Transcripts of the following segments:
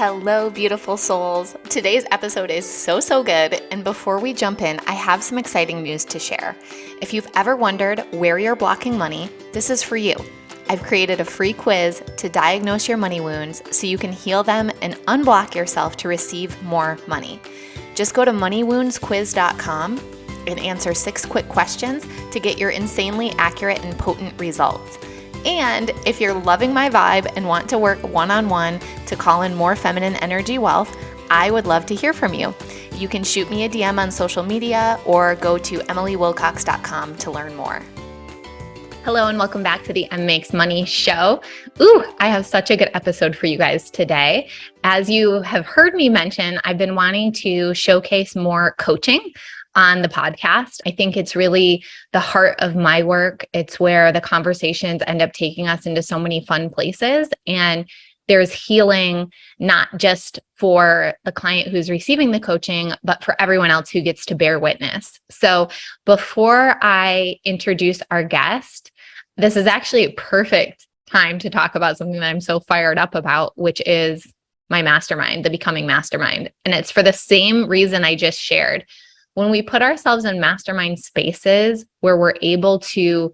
Hello, beautiful souls. Today's episode is so good. And before we jump in, I have some exciting news to share. If you've ever wondered where you're blocking money, this is for you. I've created a free quiz to diagnose your money wounds so you can heal them and unblock yourself to receive more money. Just go to moneywoundsquiz.com and answer 6 quick questions to get your insanely accurate and potent results. And if you're loving my vibe and want to work one-on-one to call in more feminine energy wealth, I would love to hear from you. You can shoot me a DM on social media or go to emilywilcox.com to learn more. Hello and welcome back to the M Makes Money show. I have such a good episode for you guys today. As you have heard me mention, I've been wanting to showcase more coaching on the podcast. I think it's really the heart of my work. It's where the conversations end up taking us into so many fun places. And there's healing, not just for the client who's receiving the coaching, but for everyone else who gets to bear witness. So before I introduce our guest, this is actually a perfect time to talk about something that I'm so fired up about, which is my mastermind, the Becoming Mastermind. And it's for the same reason I just shared. When we put ourselves in mastermind spaces where we're able to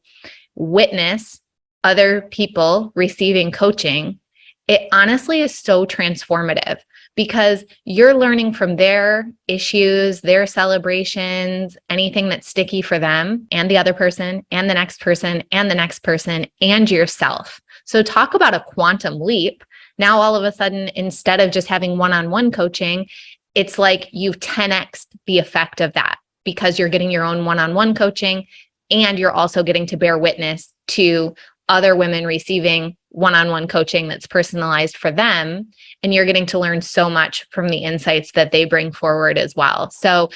witness other people receiving coaching, it honestly is so transformative because you're learning from their issues, their celebrations, anything that's sticky for them and the other person and the next person and the next person and yourself. So talk about a quantum leap. Now, all of a sudden, instead of just having one-on-one coaching, it's like you've 10x the effect of that because you're getting your own one-on-one coaching and you're also getting to bear witness to other women receiving one-on-one coaching that's personalized for them. And you're getting to learn so much from the insights that they bring forward as well. So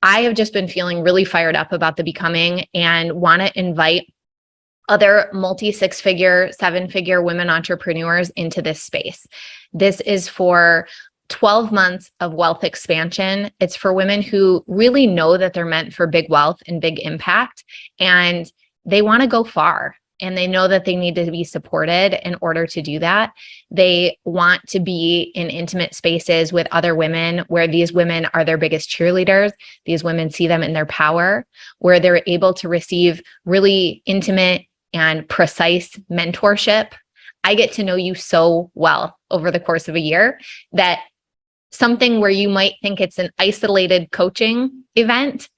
I have just been feeling really fired up about the Becoming and want to invite other multi-6-figure, 7-figure women entrepreneurs into this space. This is for 12 months of wealth expansion. It's for women who really know that they're meant for big wealth and big impact, and they want to go far. And they know that they need to be supported in order to do that. They want to be in intimate spaces with other women where these women are their biggest cheerleaders. These women see them in their power, where they're able to receive really intimate and precise mentorship. I get to know you so well over the course of a year that something where you might think it's an isolated coaching event,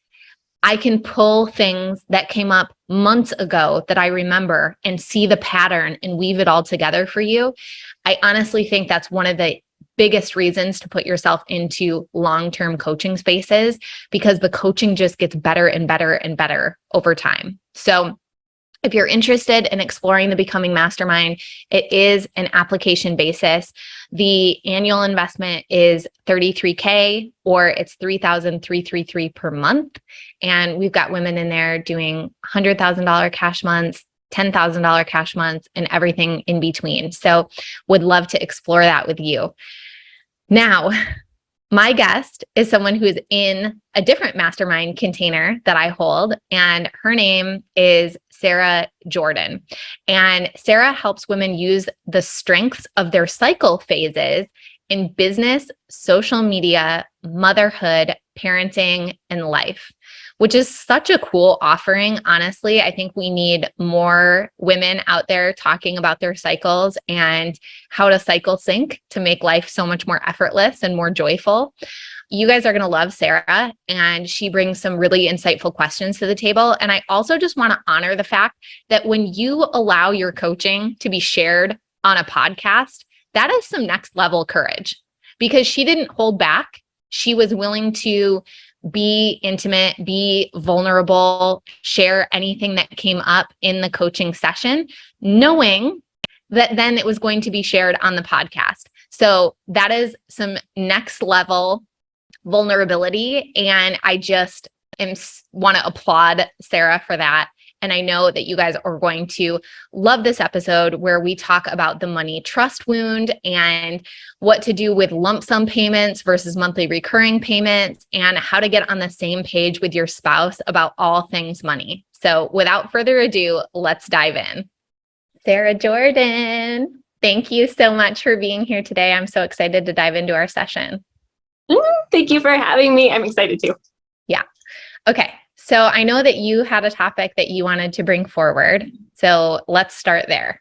I can pull things that came up months ago that I remember and see the pattern and weave it all together for you. I honestly think that's one of the biggest reasons to put yourself into long-term coaching spaces because the coaching just gets better and better and better over time. So if you're interested in exploring the Becoming Mastermind, it is an application basis. The annual investment is $33K or it's $3,333 per month. And we've got women in there doing $100,000 cash months, $10,000 cash months, and everything in between. So would love to explore that with you. Now, my guest is someone who is in a different mastermind container that I hold, and her name is Sarah Jordan. And Sarah helps women use the strengths of their cycle phases in business, social media, motherhood, parenting, and life, which is such a cool offering. Honestly, I think we need more women out there talking about their cycles and how to cycle sync to make life so much more effortless and more joyful. You guys are going to love Sarah, and she brings some really insightful questions to the table. And I also just want to honor the fact that when you allow your coaching to be shared on a podcast, that is some next level courage because she didn't hold back. She was willing to be intimate, be vulnerable, share anything that came up in the coaching session, knowing that then it was going to be shared on the podcast. So that is some next level vulnerability. And I just want to applaud Sarah for that. And I know that you guys are going to love this episode where we talk about the money trust wound and what to do with lump sum payments versus monthly recurring payments and how to get on the same page with your spouse about all things money. So without further ado, let's dive in. Sarah Jordan. Thank you so much for being here today. I'm so excited to dive into our session. Thank you for having me. I'm excited too. Yeah. Okay. So I know that you had a topic that you wanted to bring forward. So let's start there.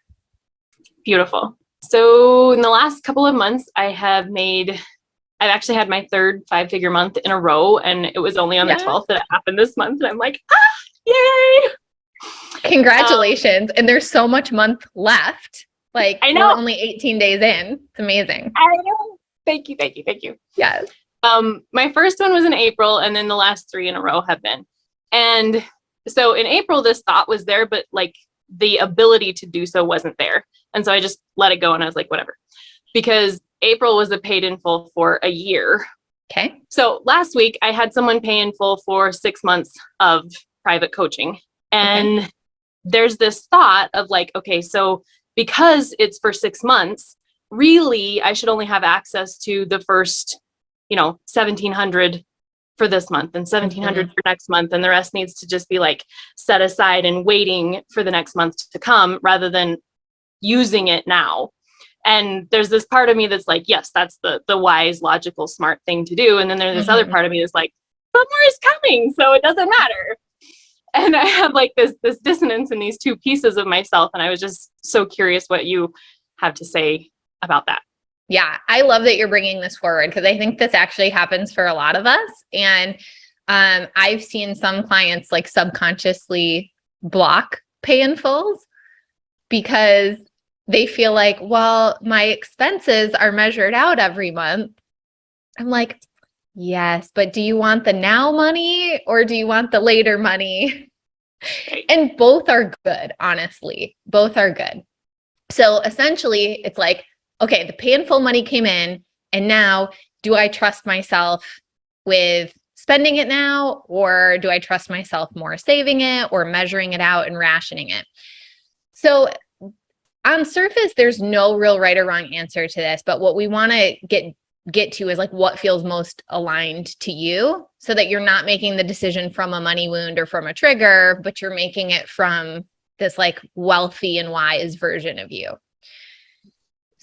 Beautiful. So in the last couple of months, I've actually had my third 5-figure month in a row, and it was only on the 12th that it happened this month. And I'm like, yay! Congratulations. And there's so much month left. Like, I know. We're only 18 days in. It's amazing. I know. Thank you. Yes. My first one was in April, and then the last 3 in a row have been. And so in April, this thought was there, but like the ability to do so wasn't there. And so I just let it go, and I was like, whatever. Because April was a paid in full for a year. Okay. So last week I had someone pay in full for 6 months of private coaching. And there's this thought of like, okay, so because it's for 6 months, really I should only have access to the first, 1,700 for this month and 1,700 for next month. And the rest needs to just be like set aside and waiting for the next month to come rather than using it now. And there's this part of me that's like, yes, that's the wise, logical, smart thing to do. And then there's this other part of me that's like, but more is coming, so it doesn't matter. And I have like this dissonance in these two pieces of myself. And I was just so curious what you have to say about that. Yeah, I love that you're bringing this forward because I think this actually happens for a lot of us. And I've seen some clients like subconsciously block pay in fulls because they feel like, well, my expenses are measured out every month. I'm like, yes, but do you want the now money or do you want the later money? And both are good, honestly. Both are good. So essentially, it's like, okay, the pay in full money came in, and now do I trust myself with spending it now, or do I trust myself more saving it or measuring it out and rationing it? So on surface, there's no real right or wrong answer to this, but what we want to get to is like what feels most aligned to you so that you're not making the decision from a money wound or from a trigger, but you're making it from this like wealthy and wise version of you.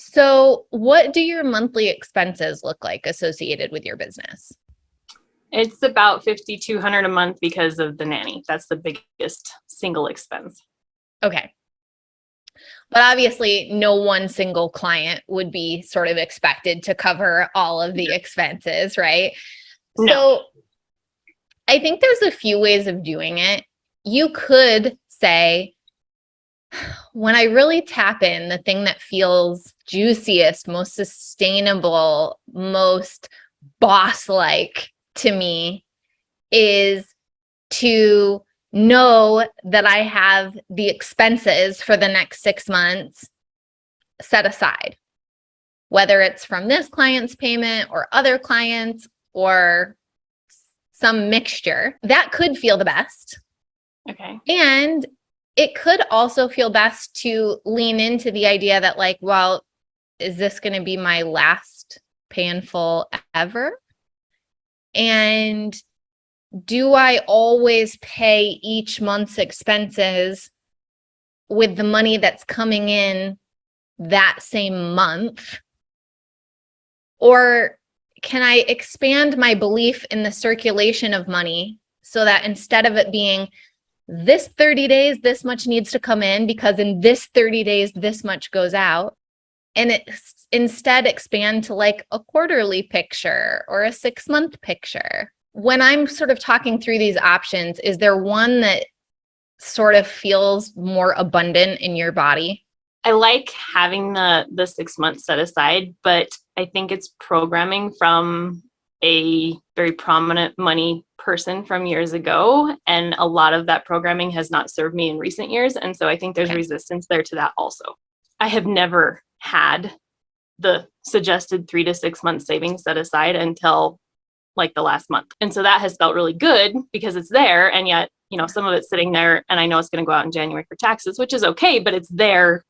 So what do your monthly expenses look like associated with your business? It's about $5,200 a month because of the nanny. That's the biggest single expense. Okay. But obviously no one single client would be sort of expected to cover all of the expenses, right? No. So I think there's a few ways of doing it. You could say, when I really tap in, the thing that feels juiciest, most sustainable, most boss-like to me is to know that I have the expenses for the next 6 months set aside, whether it's from this client's payment or other clients or some mixture. That could feel the best. Okay. And it could also feel best to lean into the idea that like, well, is this going to be my last pay in full ever? And do I always pay each month's expenses with the money that's coming in that same month? Or can I expand my belief in the circulation of money so that instead of it being this 30 days, this much needs to come in because in this 30 days, this much goes out, and it instead expand to like a quarterly picture or a 6-month picture? When I'm sort of talking through these options, is there one that sort of feels more abundant in your body? I like having the 6 months set aside, but I think it's programming from a very prominent money person from years ago. And a lot of that programming has not served me in recent years. And so I think there's resistance there to that also. I have never had the suggested 3 to 6 months savings set aside until like the last month. And so that has felt really good because it's there. And yet, some of it's sitting there, and I know it's going to go out in January for taxes, which is okay, but it's there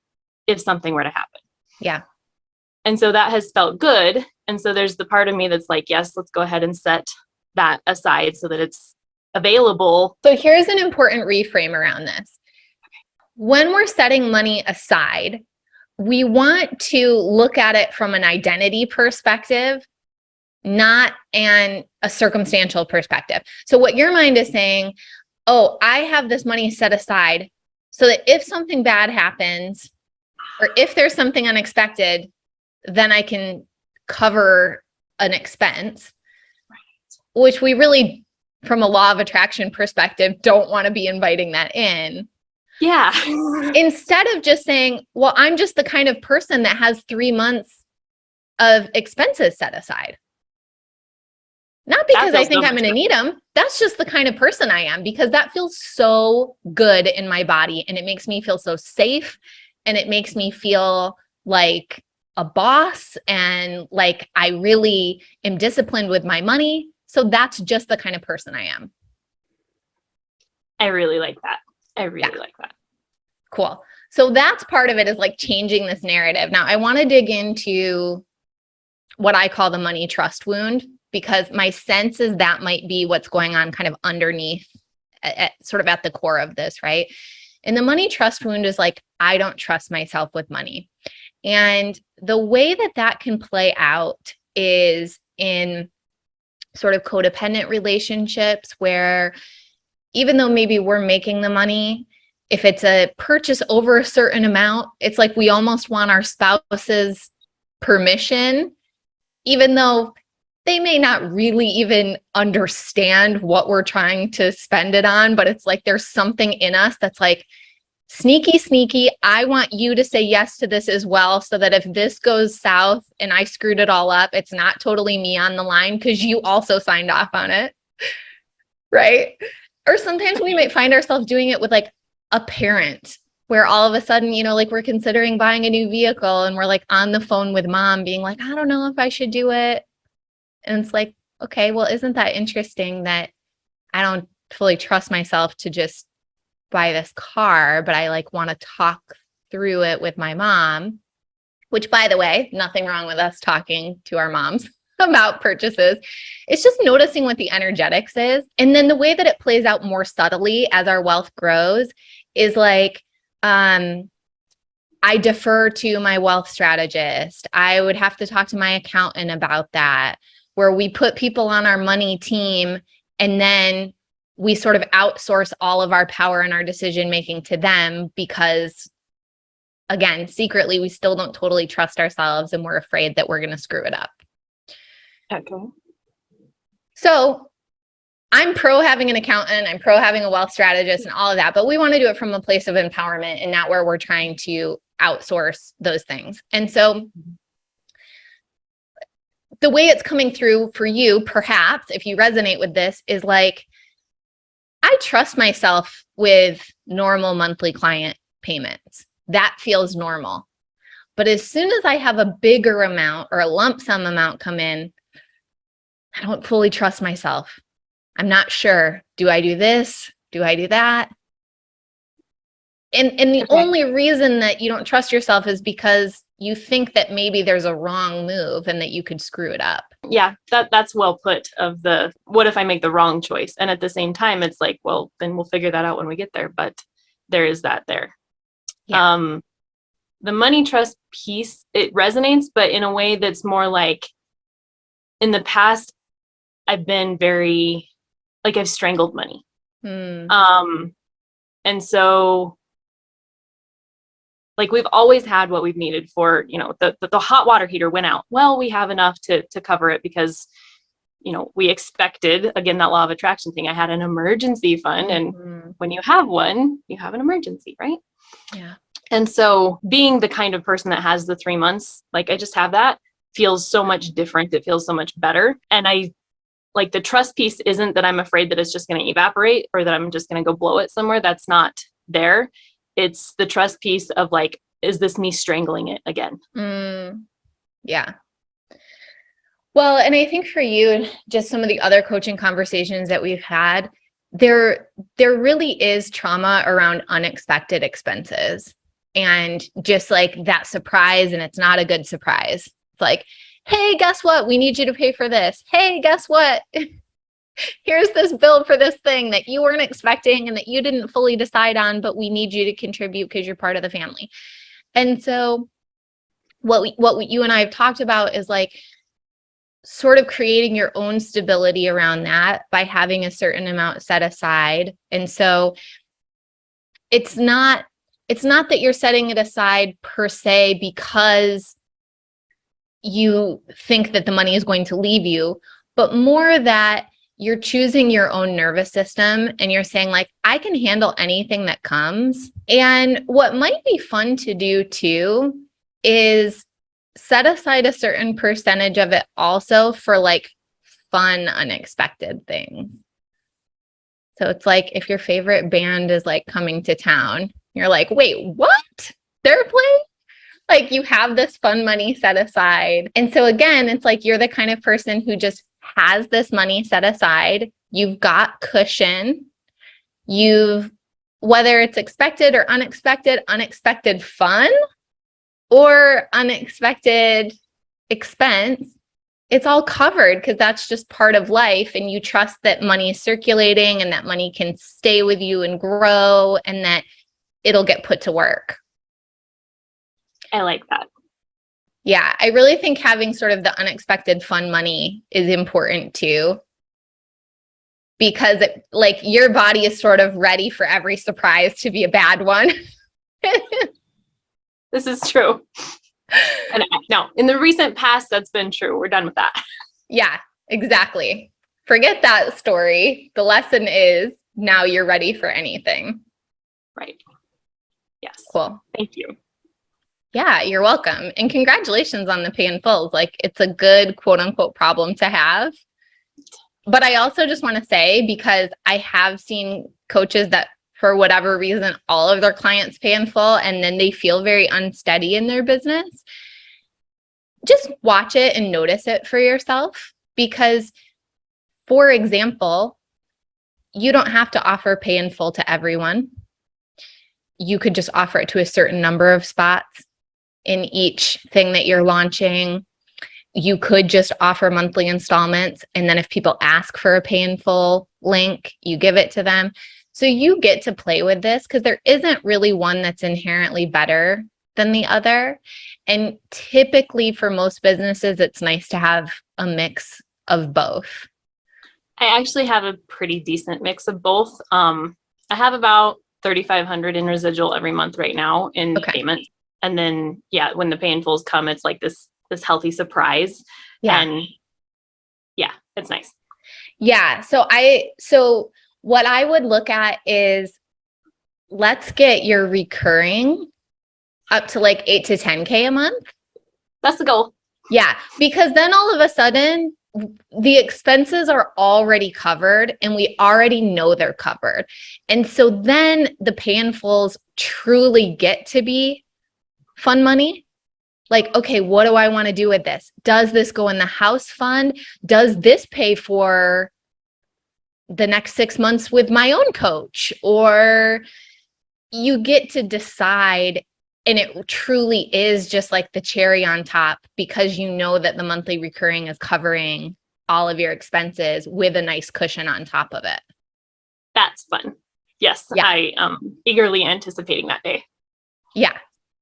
if something were to happen. Yeah. And so that has felt good. And so there's the part of me that's like, yes, let's go ahead and set that aside so that it's available. So here's an important reframe around this. When we're setting money aside, we want to look at it from an identity perspective, not a circumstantial perspective. So what your mind is saying, oh, I have this money set aside so that if something bad happens or if there's something unexpected, then I can cover an expense, which we really, from a law of attraction perspective, don't want to be inviting that in. Yeah. Instead of just saying, well, I'm just the kind of person that has 3 months of expenses set aside. Not because I think I'm going to need them. That's just the kind of person I am, because that feels so good in my body and it makes me feel so safe and it makes me feel like a boss and like I really am disciplined with my money. So that's just the kind of person I am. I really like that. I really like that. Cool. So that's part of it, is like changing this narrative. Now I want to dig into what I call the money trust wound, because my sense is that might be what's going on kind of underneath, sort of at the core of this, right? And the money trust wound is like, I don't trust myself with money. And the way that that can play out is in sort of codependent relationships where even though maybe we're making the money, if it's a purchase over a certain amount, it's like we almost want our spouse's permission, even though they may not really even understand what we're trying to spend it on, but it's like there's something in us that's like, sneaky, I want you to say yes to this as well, so that if this goes south and I screwed it all up, it's not totally me on the line because you also signed off on it, right? Or sometimes we might find ourselves doing it with like a parent, where all of a sudden, you know, like we're considering buying a new vehicle and we're like on the phone with mom being like, I don't know if I should do it. And it's like, okay, well, isn't that interesting that I don't fully trust myself to just buy this car, but I like want to talk through it with my mom, which, by the way, nothing wrong with us talking to our moms about purchases. It's just noticing what the energetics is. And then the way that it plays out more subtly as our wealth grows is like, I defer to my wealth strategist. I would have to talk to my accountant about that, where we put people on our money team and then we sort of outsource all of our power and our decision making to them because, again, secretly, we still don't totally trust ourselves and we're afraid that we're going to screw it up. Okay. So I'm pro having an accountant, I'm pro having a wealth strategist and all of that, but we want to do it from a place of empowerment and not where we're trying to outsource those things. And so the way it's coming through for you, perhaps, if you resonate with this, is like, I trust myself with normal monthly client payments. That feels normal. But as soon as I have a bigger amount or a lump sum amount come in, I don't fully trust myself. I'm not sure. Do I do this? Do I do that? And the only reason that you don't trust yourself is because you think that maybe there's a wrong move and that you could screw it up. Yeah, that's well put, of the, what if I make the wrong choice? And at the same time, it's like, well, then we'll figure that out when we get there. But there is that there. Yeah. The money trust piece, it resonates, but in a way that's more like, in the past, I've been very, like, I've strangled money. And so, like, we've always had what we've needed for, you know, the hot water heater went out. Well, we have enough to cover it because, you know, we expected, again, that law of attraction thing. I had an emergency fund. And when you have one, you have an emergency, right? Yeah. And so being the kind of person that has the 3 months, like I just have that, feels so much different. It feels so much better. And I, like, the trust piece isn't that I'm afraid that it's just going to evaporate or that I'm just going to go blow it somewhere. That's not there. It's the trust piece of like, is this me strangling it again? Yeah. Well, and I think for you, and just some of the other coaching conversations that we've had, there really is trauma around unexpected expenses and just like that surprise, and it's not a good surprise. It's like, hey, guess what? We need you to pay for this. Hey, guess what? Here's this bill for this thing that you weren't expecting and that you didn't fully decide on, but we need you to contribute because you're part of the family. And so what you and I have talked about is like sort of creating your own stability around that by having a certain amount set aside. And so it's not that you're setting it aside per se because you think that the money is going to leave you, but more that you're choosing your own nervous system and you're saying like, I can handle anything that comes. And what might be fun to do too is set aside a certain percentage of it also for like fun, unexpected things. So it's like if your favorite band is like coming to town, you're like, wait, what? They're playing? Like you have this fun money set aside. And so again, it's like you're the kind of person who just has this money set aside. You've got cushion. Whether it's expected or unexpected fun or unexpected expense, it's all covered because that's just part of life. And you trust that money is circulating and that money can stay with you and grow and that it'll get put to work. I like that. Yeah, I really think having sort of the unexpected fun money is important too. Because like your body is sort of ready for every surprise to be a bad one. This is true. And no, in the recent past, that's been true. We're done with that. Yeah, exactly. Forget that story. The lesson is now you're ready for anything. Right. Yes. Cool. Thank you. Yeah, you're welcome. And congratulations on the pay in fulls. Like it's a good quote unquote problem to have. But I also just want to say, because I have seen coaches that for whatever reason, all of their clients pay in full and then they feel very unsteady in their business. Just watch it and notice it for yourself. Because, for example, you don't have to offer pay in full to everyone. You could just offer it to a certain number of spots in each thing that you're launching. You could just offer monthly installments. And then if people ask for a pay in full link, you give it to them. So you get to play with this because there isn't really one that's inherently better than the other. And typically for most businesses, it's nice to have a mix of both. I actually have a pretty decent mix of both. I have about $3,500 in residual every month right now in payments. And then, yeah, when the pay in fulls come, it's like this healthy surprise. Yeah. And yeah, it's nice. Yeah. So what I would look at is let's get your recurring up to like 8 to 10K a month. That's the goal. Yeah. Because then all of a sudden the expenses are already covered and we already know they're covered. And so then the pay in fulls truly get to be fun money. Like, okay, what do I want to do with this? Does this go in the house fund? Does this pay for the next 6 months with my own coach? Or you get to decide, and it truly is just like the cherry on top because you know that the monthly recurring is covering all of your expenses with a nice cushion on top of it. That's fun. Yes, yeah. I am eagerly anticipating that day. Yeah.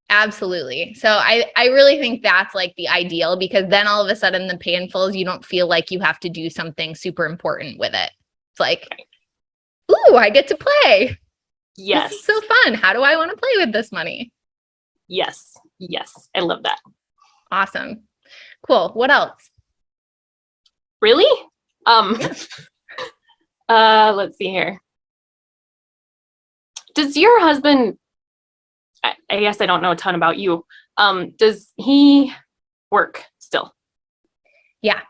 Absolutely. So I really think that's like the ideal because then all of a sudden the pay in fulls, you don't feel like you have to do something super important with it. It's like, ooh, I get to play. Yes. This is so fun. How do I want to play with this money? Yes. Yes. I love that. Awesome. Cool. What else? Really? Let's see here. Does your husband, I guess I don't know a ton about you. Does he work still? Yeah.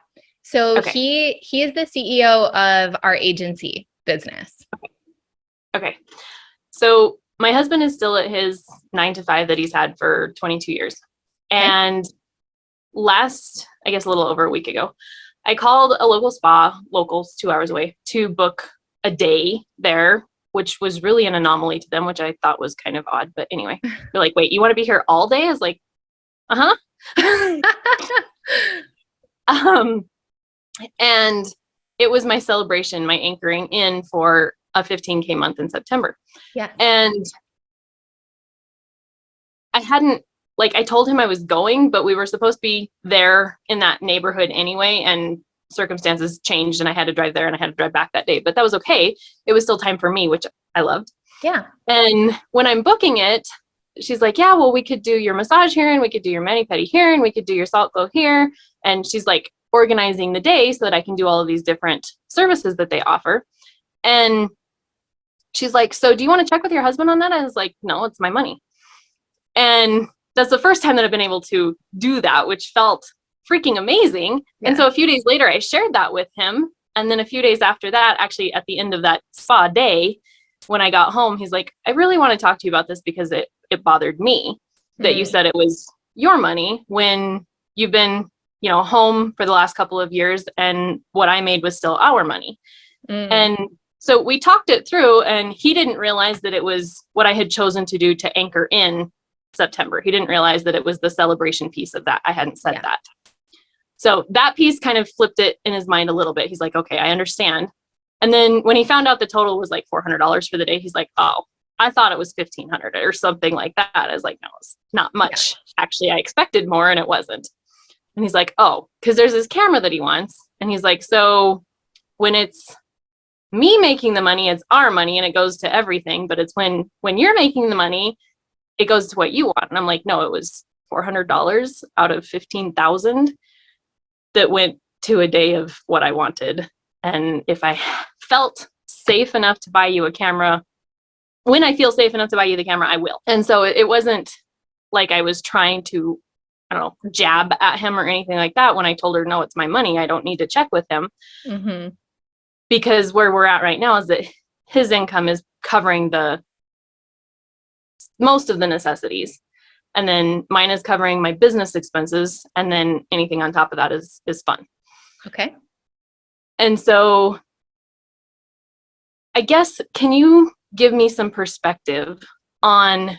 So he is the CEO of our agency business. Okay. So my husband is still at his 9 to 5 that he's had for 22 years. And last, I guess a little over a week ago, I called a local spa, locals 2 hours away, to book a day there, which was really an anomaly to them, which I thought was kind of odd. But anyway, they're like, wait, you want to be here all day? I was like, and it was my celebration, my anchoring in for a 15K month in September. Yeah. And I hadn't like I told him I was going, but we were supposed to be there in that neighborhood anyway. And circumstances changed and I had to drive there and I had to drive back that day, but that was okay. It was still time for me, which I loved. Yeah. And when I'm booking it, she's like, yeah, well, we could do your massage here and we could do your mani-pedi here and we could do your salt glow here. And she's like organizing the day so that I can do all of these different services that they offer. And she's like, so do you want to check with your husband on that? I was like, no, it's my money. And that's the first time that I've been able to do that, which felt freaking amazing. Yeah. And so a few days later, I shared that with him. And then a few days after that, actually at the end of that spa day, when I got home, he's like, I really want to talk to you about this because it bothered me that you said it was your money when you've been, you know, home for the last couple of years and what I made was still our money. And so we talked it through and he didn't realize that it was what I had chosen to do to anchor in September. He didn't realize that it was the celebration piece of that. I hadn't said that. So that piece kind of flipped it in his mind a little bit. He's like, okay, I understand. And then when he found out the total was like $400 for the day, he's like, oh, I thought it was $1,500 or something like that. I was like, no, it's not much. Yeah. Actually, I expected more and it wasn't. And he's like, oh, because there's this camera that he wants. And he's like, so when it's me making the money, it's our money and it goes to everything. But it's when you're making the money, it goes to what you want. And I'm like, no, it was $400 out of 15,000 that went to a day of what I wanted. And if I felt safe enough to buy you a camera, when I feel safe enough to buy you the camera, I will. And so it wasn't like I was trying to, I don't know, jab at him or anything like that. When I told her, no, it's my money, I don't need to check with him. Because where we're at right now is that his income is covering the most of the necessities. And then mine is covering my business expenses. And then anything on top of that is fun. Okay. And so I guess, can you give me some perspective on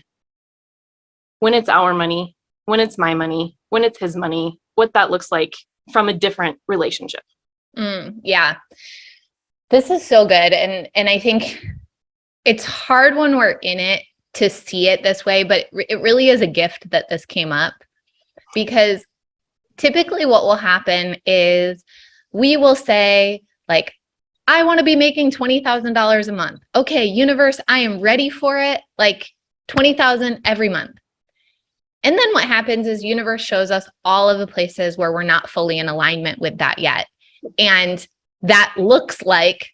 when it's our money, when it's my money, when it's his money, what that looks like from a different relationship? Yeah. This is so good. And I think it's hard when we're in it to see it this way, but it really is a gift that this came up, because typically what will happen is we will say like, I want to be making $20,000 a month. Okay, universe, I am ready for it. Like 20,000 every month. And then what happens is universe shows us all of the places where we're not fully in alignment with that yet. And that looks like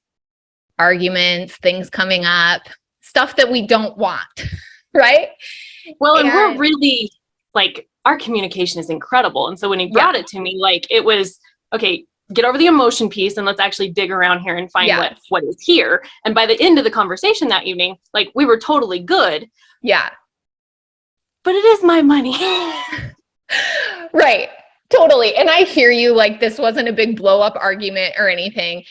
arguments, things coming up, stuff that we don't want, right? Well, and we're really like, our communication is incredible. And so when he brought it to me, like it was, okay, get over the emotion piece and let's actually dig around here and find what is here. And by the end of the conversation that evening, like we were totally good. Yeah. But it is my money. Right. Totally. And I hear you, like this wasn't a big blow up argument or anything.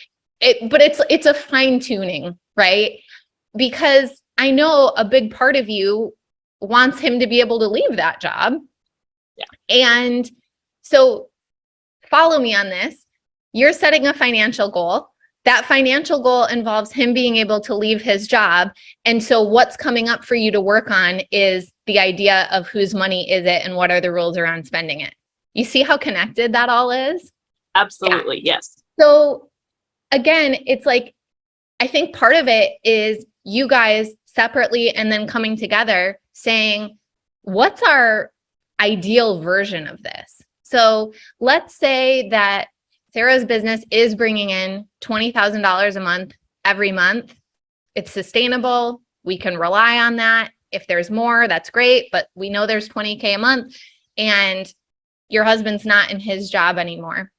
But it's a fine tuning, right? Because I know a big part of you wants him to be able to leave that job. Yeah. And so follow me on this. You're setting a financial goal. That financial goal involves him being able to leave his job. And so what's coming up for you to work on is the idea of whose money is it and what are the rules around spending it. You see how connected that all is? Absolutely. Yeah. Yes. So again, it's like, I think part of it is you guys separately and then coming together saying, what's our ideal version of this? So let's say that Sarah's business is bringing in $20,000 a month every month. It's sustainable. We can rely on that. If there's more, that's great, but we know there's 20K a month and your husband's not in his job anymore.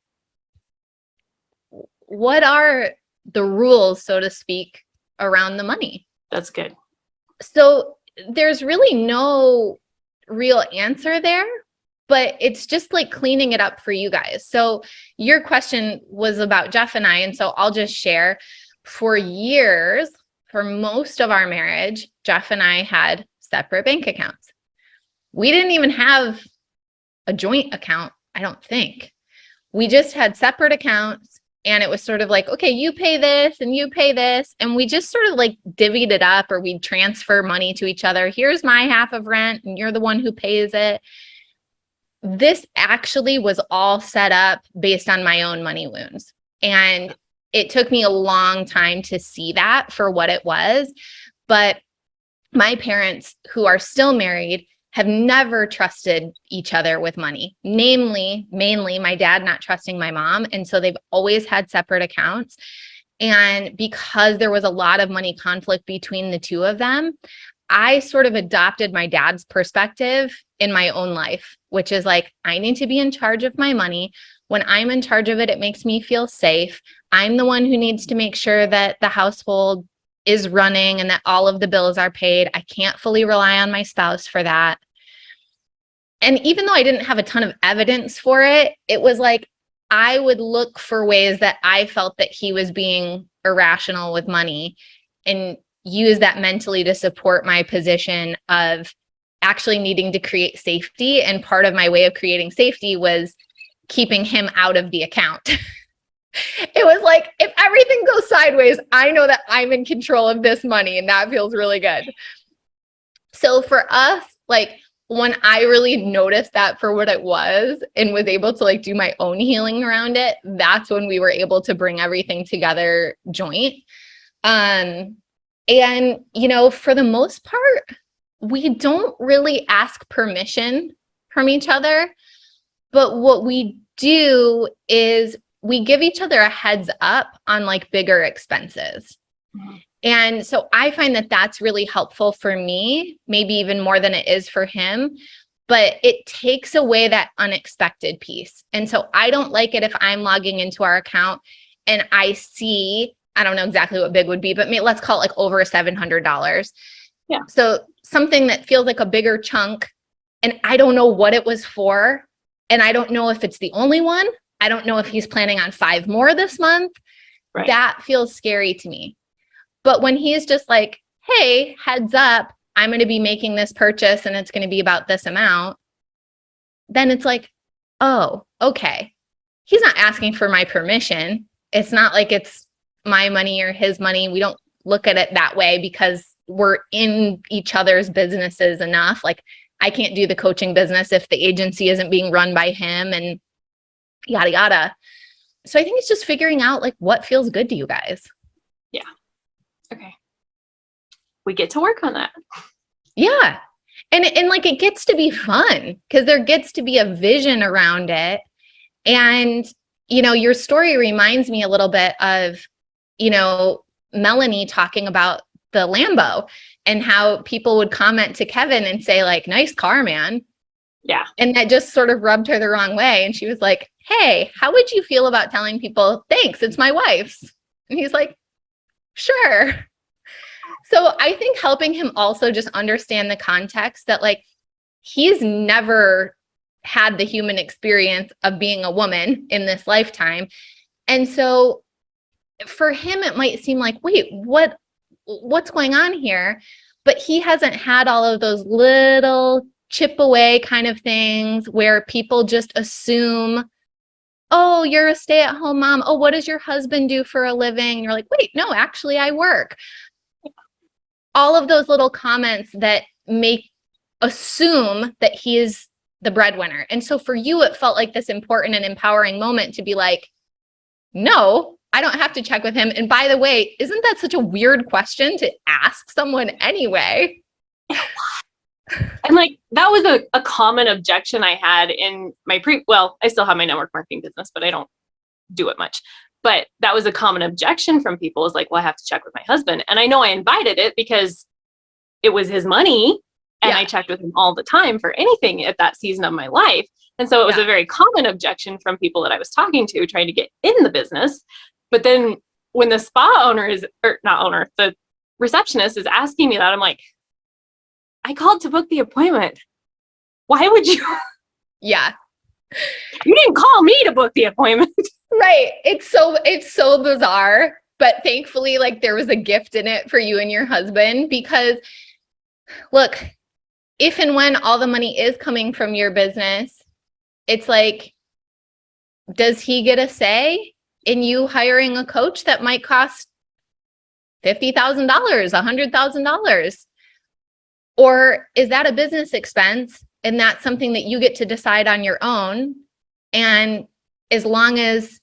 What are the rules, so to speak, around the money? That's good. So there's really no real answer there, but it's just like cleaning it up for you guys. So your question was about Jeff and I, and so I'll just share. For years, for most of our marriage, Jeff and I had separate bank accounts. We didn't even have a joint account, I don't think. We just had separate accounts And it was sort of like, okay, you pay this and you pay this. And we just sort of like divvied it up, or we'd transfer money to each other. Here's my half of rent and you're the one who pays it. This actually was all set up based on my own money wounds. And it took me a long time to see that for what it was. But my parents, who are still married, have never trusted each other with money, mainly my dad not trusting my mom. And so they've always had separate accounts. And because there was a lot of money conflict between the two of them, I sort of adopted my dad's perspective in my own life, which is like, I need to be in charge of my money. When I'm in charge of it, it makes me feel safe. I'm the one who needs to make sure that the household is running and that all of the bills are paid. I can't fully rely on my spouse for that. And even though I didn't have a ton of evidence for it, it was like I would look for ways that I felt that he was being irrational with money and use that mentally to support my position of actually needing to create safety. And part of my way of creating safety was keeping him out of the account. It was like, if everything goes sideways, I know that I'm in control of this money, and that feels really good. So for us, like when I really noticed that for what it was and was able to like do my own healing around it, that's when we were able to bring everything together joint. And, you know, for the most part, we don't really ask permission from each other. But what we do is we give each other a heads up on like bigger expenses. Mm-hmm. And so I find that that's really helpful for me, maybe even more than it is for him, but it takes away that unexpected piece. And so I don't like it if I'm logging into our account and I see, I don't know exactly what big would be, but let's call it like over $700. Yeah. So something that feels like a bigger chunk, and I don't know what it was for. And I don't know if it's the only one. I don't know if he's planning on 5 more this month. Right. That feels scary to me. But when he's just like, hey, heads up, I'm going to be making this purchase and it's going to be about this amount, then it's like, oh, okay. He's not asking for my permission. It's not like it's my money or his money. We don't look at it that way because we're in each other's businesses enough. Like I can't do the coaching business if the agency isn't being run by him and yada, yada. So I think it's just figuring out like what feels good to you guys. Yeah. Okay. We get to work on that. Yeah. And like it gets to be fun because there gets to be a vision around it. And, you know, your story reminds me a little bit of, you know, Melanie talking about the Lambo and how people would comment to Kevin and say like, nice car, man. Yeah. And that just sort of rubbed her the wrong way. And she was like, hey, how would you feel about telling people, thanks, it's my wife's? And he's like, sure. So I think helping him also just understand the context that like, he's never had the human experience of being a woman in this lifetime. And so for him, it might seem like, wait, what's going on here? But he hasn't had all of those little chip away kind of things where people just assume, oh, you're a stay-at-home mom. Oh, what does your husband do for a living? And you're like, wait, no, actually I work. All of those little comments that make assume that he is the breadwinner. And so for you, it felt like this important and empowering moment to be like, no, I don't have to check with him. And by the way, isn't that such a weird question to ask someone anyway? And like, that was a common objection I had in my I still have my network marketing business, but I don't do it much. But that was a common objection from people is like, well, I have to check with my husband. And I know I invited it because it was his money and I checked with him all the time for anything at that season of my life. And so it was a very common objection from people that I was talking to trying to get in the business. But then when the spa owner the receptionist is asking me that, I'm like, I called to book the appointment. Why would you? Yeah. You didn't call me to book the appointment. Right. It's so bizarre, but thankfully, like there was a gift in it for you and your husband because look, if and when all the money is coming from your business, it's like, does he get a say? in you hiring a coach that might cost $50,000, $100,000? Or is that a business expense and that's something that you get to decide on your own? And as long as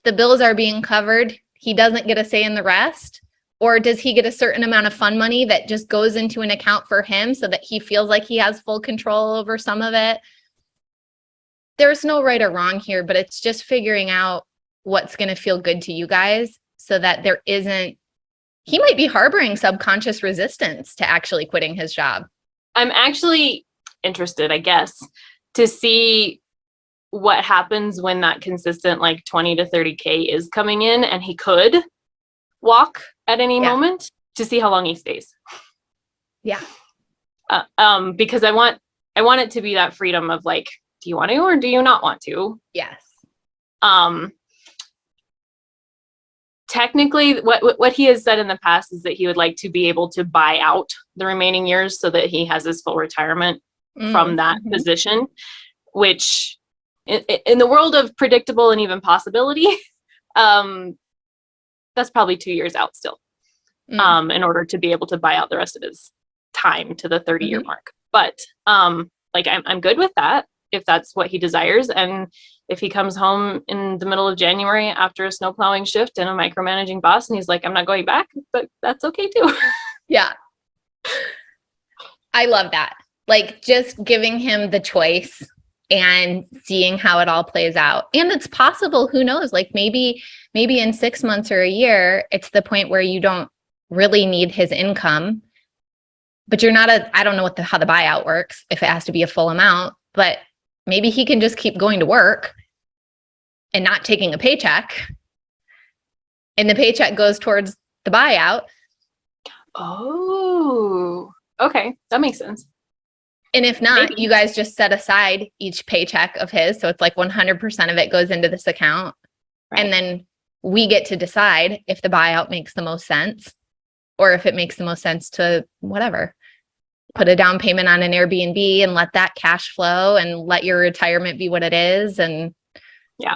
the bills are being covered, he doesn't get a say in the rest? Or does he get a certain amount of fund money that just goes into an account for him so that he feels like he has full control over some of it? There's no right or wrong here, but it's just figuring out what's going to feel good to you guys so that there isn't, he might be harboring subconscious resistance to actually quitting his job. I'm actually interested, I guess, to see what happens when that consistent like 20 to 30K is coming in and he could walk at any moment, to see how long he stays. Yeah. Because I want it to be that freedom of like, do you want to or do you not want to? Yes. Technically, what he has said in the past is that he would like to be able to buy out the remaining years so that he has his full retirement from that position, which in the world of predictable and even possibility, that's probably 2 years out still, in order to be able to buy out the rest of his time to the 30-year mark. But like I'm good with that if that's what he desires. And if he comes home in the middle of January after a snow plowing shift and a micromanaging boss and he's like, I'm not going back, but that's okay too. Yeah. I love that. Like just giving him the choice and seeing how it all plays out. And it's possible, who knows, like maybe in 6 months or a year, it's the point where you don't really need his income, but you're not I don't know how the buyout works, if it has to be a full amount, but maybe he can just keep going to work and not taking a paycheck. And the paycheck goes towards the buyout. Oh, okay. That makes sense. And if not, you guys just set aside each paycheck of his. So it's like 100% of it goes into this account. Right. And then we get to decide if the buyout makes the most sense or if it makes the most sense to whatever. Put a down payment on an Airbnb and let that cash flow and let your retirement be what it is. And yeah.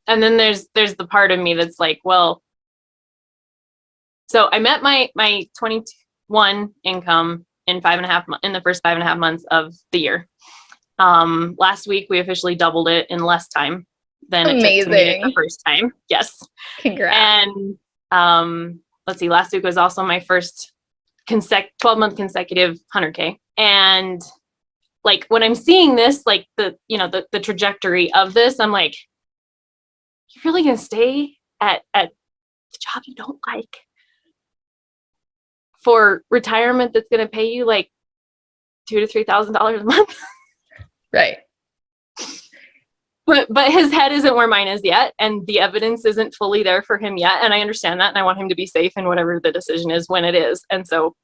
And then there's the part of me that's like, well, so I met my 21 income in the first 5.5 months of the year. Last week we officially doubled it in less time than it took to meet it the first time. Yes. Congrats. And let's see, last week was also my first 12-month consecutive 100K. And like when I'm seeing this, like the trajectory of this, I'm like, you're really gonna stay at the job you don't like for retirement that's gonna pay you like $2,000 to $3,000 a month? Right. But his head isn't where mine is yet, and the evidence isn't fully there for him yet, and I understand that, and I want him to be safe in whatever the decision is when it is. And so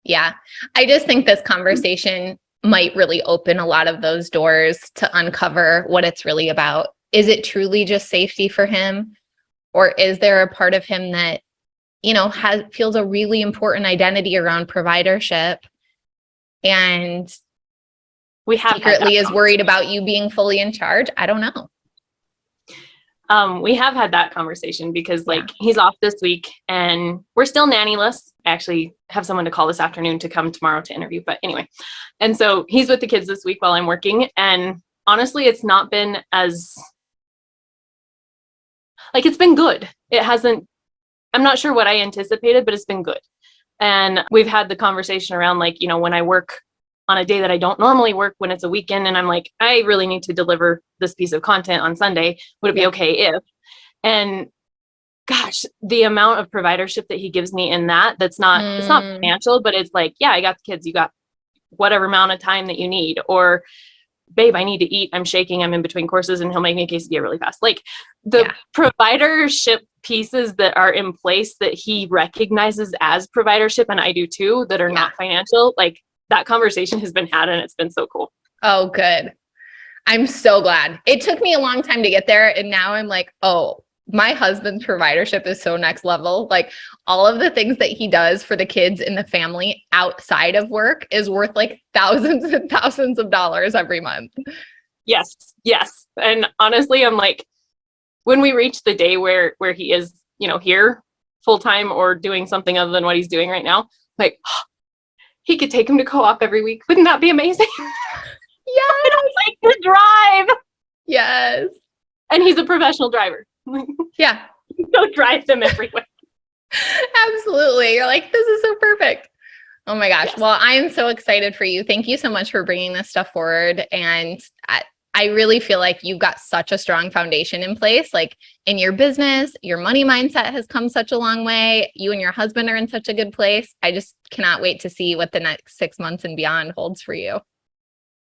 yeah, I just think this conversation might really open a lot of those doors to uncover what it's really about. Is it truly just safety for him? Or is there a part of him that, feels a really important identity around providership and secretly is worried about you being fully in charge? I don't know. We have had that conversation because he's off this week and we're still nannyless. I actually have someone to call this afternoon to come tomorrow to interview, but anyway. And so he's with the kids this week while I'm working. And honestly, it's not been it's been good. It hasn't, I'm not sure what I anticipated, but it's been good. And we've had the conversation around when I work on a day that I don't normally work, when it's a weekend and I'm like, I really need to deliver this piece of content on Sunday. Would it be okay if? And gosh, the amount of providership that he gives me in that's not, it's not financial, but it's like, yeah, I got the kids, you got whatever amount of time that you need, or babe, I need to eat. I'm shaking. I'm in between courses and he'll make me a quesadilla really fast. Like the providership pieces that are in place that he recognizes as providership, and I do too, that are not financial, like that conversation has been had and it's been so cool. Oh, good. I'm so glad. It took me a long time to get there. And now I'm like, oh, my husband's providership is so next level. Like all of the things that he does for the kids in the family outside of work is worth like thousands and thousands of dollars every month. Yes. And honestly, I'm like, when we reach the day where he is, here full time or doing something other than what he's doing right now, like, he could take him to co-op every week. Wouldn't that be amazing? Yes. I don't like to drive. Yes. And he's a professional driver. Yeah. Go drive them everywhere. Absolutely. You're like, this is so perfect. Oh my gosh. Yes. Well, I am so excited for you. Thank you so much for bringing this stuff forward. And I really feel like you've got such a strong foundation in place, like in your business, your money mindset has come such a long way. You and your husband are in such a good place. I just cannot wait to see what the next 6 months and beyond holds for you.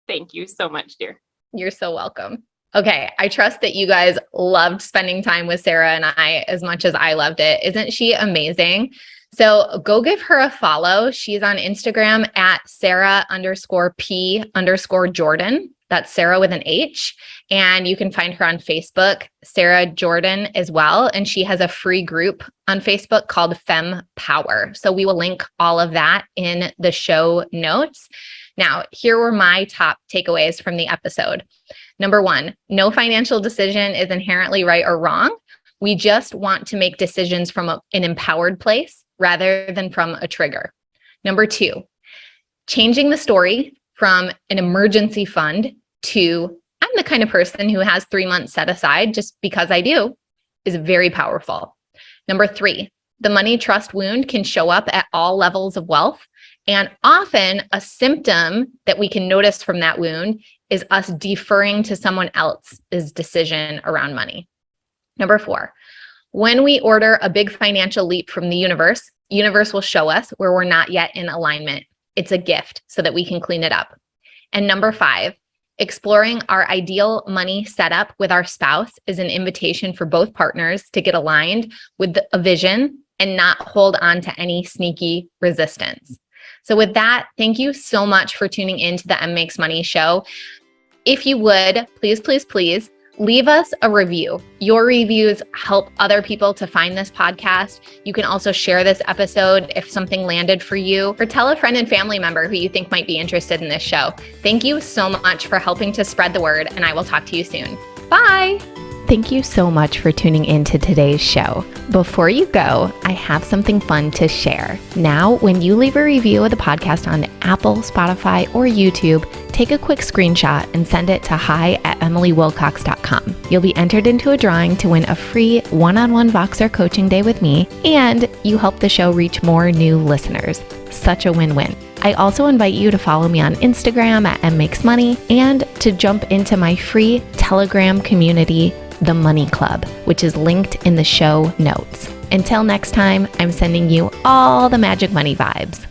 Thank you so much, dear. You're so welcome. Okay, I trust that you guys loved spending time with Sarah and I as much as I loved it. Isn't she amazing? So go give her a follow. She's on Instagram at Sarah_P_Jordan. That's Sarah with an H. And you can find her on Facebook, Sarah Jordan as well. And she has a free group on Facebook called FemmePower. So we will link all of that in the show notes. Now, here were my top takeaways from the episode. Number 1, no financial decision is inherently right or wrong. We just want to make decisions from an empowered place rather than from a trigger. Number 2, changing the story from an emergency fund to I'm the kind of person who has 3 months set aside just because I do is very powerful. Number 3, the money trust wound can show up at all levels of wealth. And often a symptom that we can notice from that wound is us deferring to someone else's decision around money. Number 4, when we order a big financial leap from the universe will show us where we're not yet in alignment. It's a gift so that we can clean it up. And number 5, exploring our ideal money setup with our spouse is an invitation for both partners to get aligned with a vision and not hold on to any sneaky resistance. So with that, thank you so much for tuning into the M Makes Money show. If you would, please, please, please leave us a review. Your reviews help other people to find this podcast. You can also share this episode if something landed for you, or tell a friend and family member who you think might be interested in this show. Thank you so much for helping to spread the word, and I will talk to you soon. Bye. Thank you so much for tuning into today's show. Before you go, I have something fun to share. Now, when you leave a review of the podcast on Apple, Spotify, or YouTube, take a quick screenshot and send it to hi@emilywilcox.com. You'll be entered into a drawing to win a free one-on-one Voxer coaching day with me, and you help the show reach more new listeners. Such a win-win. I also invite you to follow me on Instagram at mmakesmoney and to jump into my free Telegram community, The Money Club, which is linked in the show notes. Until next time, I'm sending you all the magic money vibes.